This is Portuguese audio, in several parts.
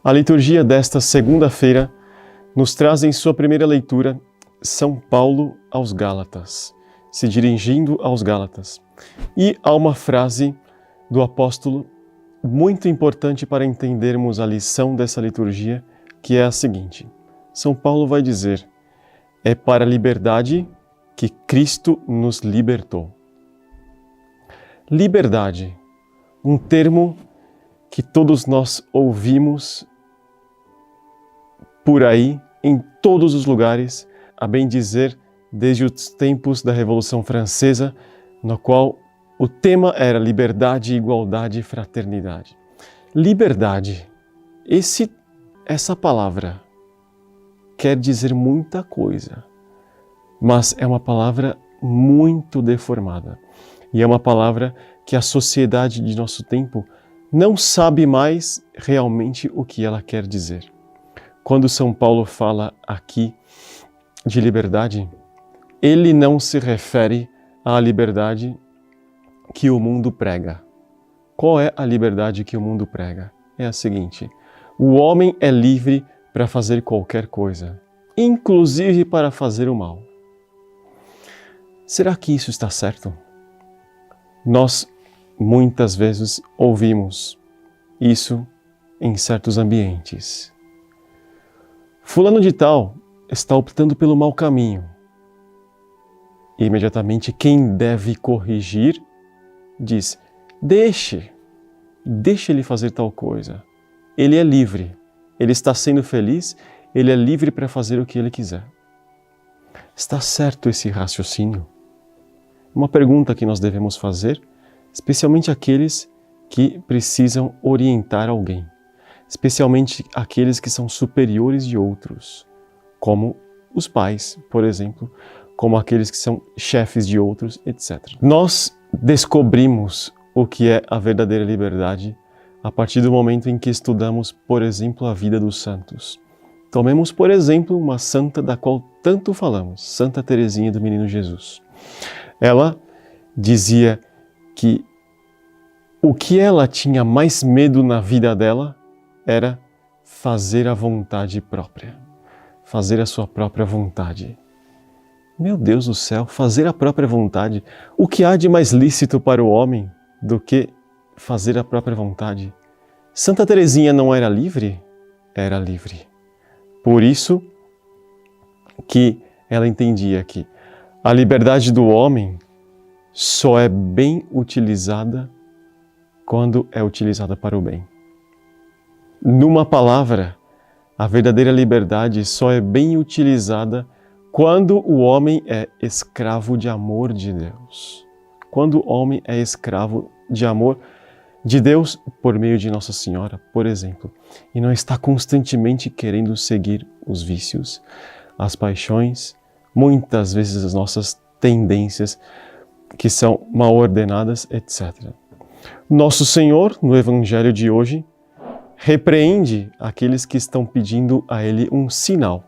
A liturgia desta segunda-feira nos traz em sua primeira leitura São Paulo aos Gálatas, se dirigindo aos Gálatas. E há uma frase do apóstolo muito importante para entendermos a lição dessa liturgia, que é a seguinte. São Paulo vai dizer: é para a liberdade que Cristo nos libertou. Liberdade, um termo que todos nós ouvimos por aí, em todos os lugares, a bem dizer, desde os tempos da Revolução Francesa, no qual o tema era liberdade, igualdade e fraternidade. Liberdade, essa palavra quer dizer muita coisa, mas é uma palavra muito deformada. E é uma palavra que a sociedade de nosso tempo não sabe mais realmente o que ela quer dizer. Quando São Paulo fala aqui de liberdade, ele não se refere à liberdade que o mundo prega. Qual é a liberdade que o mundo prega? É a seguinte: o homem é livre para fazer qualquer coisa, inclusive para fazer o mal. Será que isso está certo? Nós muitas vezes ouvimos isso em certos ambientes. Fulano de tal está optando pelo mau caminho. E imediatamente quem deve corrigir diz: deixe ele fazer tal coisa. Ele é livre, ele está sendo feliz, ele é livre para fazer o que ele quiser. Está certo esse raciocínio? Uma pergunta que nós devemos fazer, especialmente aqueles que precisam orientar alguém, especialmente aqueles que são superiores de outros, como os pais, por exemplo, como aqueles que são chefes de outros, etc. Nós descobrimos o que é a verdadeira liberdade a partir do momento em que estudamos, por exemplo, a vida dos santos. Tomemos, por exemplo, uma santa da qual tanto falamos, Santa Teresinha do Menino Jesus. Ela dizia que o que ela tinha mais medo na vida dela era fazer a vontade própria, fazer a sua própria vontade. Meu Deus do céu, fazer a própria vontade. O que há de mais lícito para o homem do que fazer a própria vontade? Santa Teresinha não era livre? Era livre. Por isso que ela entendia que a liberdade do homem só é bem utilizada quando é utilizada para o bem. Numa palavra, a verdadeira liberdade só é bem utilizada quando o homem é escravo de amor de Deus. Quando o homem é escravo de amor de Deus por meio de Nossa Senhora, por exemplo, e não está constantemente querendo seguir os vícios, as paixões, muitas vezes as nossas tendências que são mal ordenadas, etc. Nosso Senhor, no Evangelho de hoje, repreende aqueles que estão pedindo a Ele um sinal.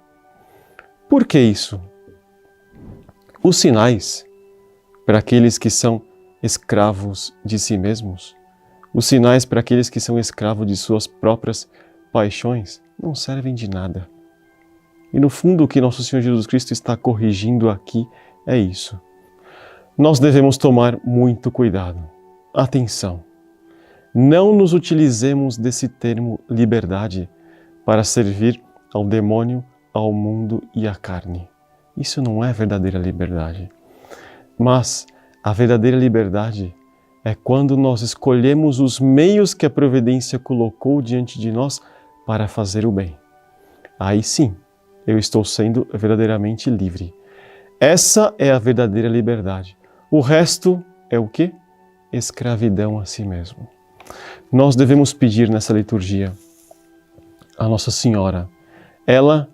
Por que isso? Os sinais, para aqueles que são escravos de si mesmos, os sinais para aqueles que são escravos de suas próprias paixões, não servem de nada. E no fundo o que Nosso Senhor Jesus Cristo está corrigindo aqui é isso. Nós devemos tomar muito cuidado. Atenção! Não nos utilizemos desse termo liberdade para servir ao demônio, ao mundo e à carne. Isso não é verdadeira liberdade. Mas a verdadeira liberdade é quando nós escolhemos os meios que a providência colocou diante de nós para fazer o bem. Aí sim, eu estou sendo verdadeiramente livre. Essa é a verdadeira liberdade. O resto é o quê? Escravidão a si mesmo. Nós devemos pedir nessa liturgia a Nossa Senhora, ela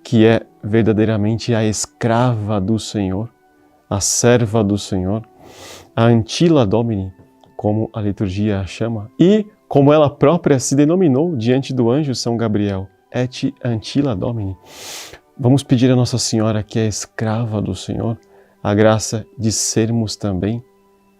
que é verdadeiramente a escrava do Senhor, a serva do Senhor, a Antila Domini, como a liturgia a chama, e como ela própria se denominou diante do anjo São Gabriel, et Antila Domini. Vamos pedir a Nossa Senhora, que é escrava do Senhor, a graça de sermos também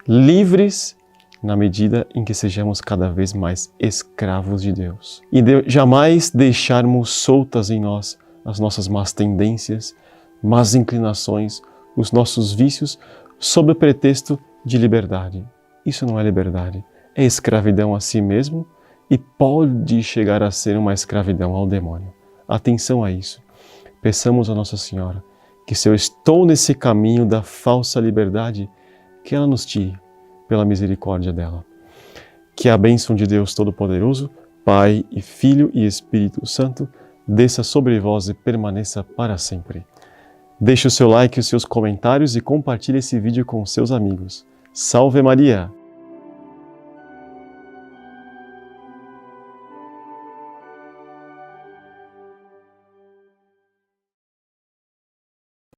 livres na medida em que sejamos cada vez mais escravos de Deus. E jamais deixarmos soltas em nós as nossas más tendências, más inclinações, os nossos vícios, sob o pretexto de liberdade. Isso não é liberdade, é escravidão a si mesmo e pode chegar a ser uma escravidão ao demônio. Atenção a isso. Peçamos a Nossa Senhora que, se eu estou nesse caminho da falsa liberdade, que ela nos tire pela misericórdia dela. Que a bênção de Deus Todo-Poderoso, Pai e Filho e Espírito Santo, desça sobre vós e permaneça para sempre. Deixe o seu like e os seus comentários e compartilhe esse vídeo com seus amigos. Salve Maria!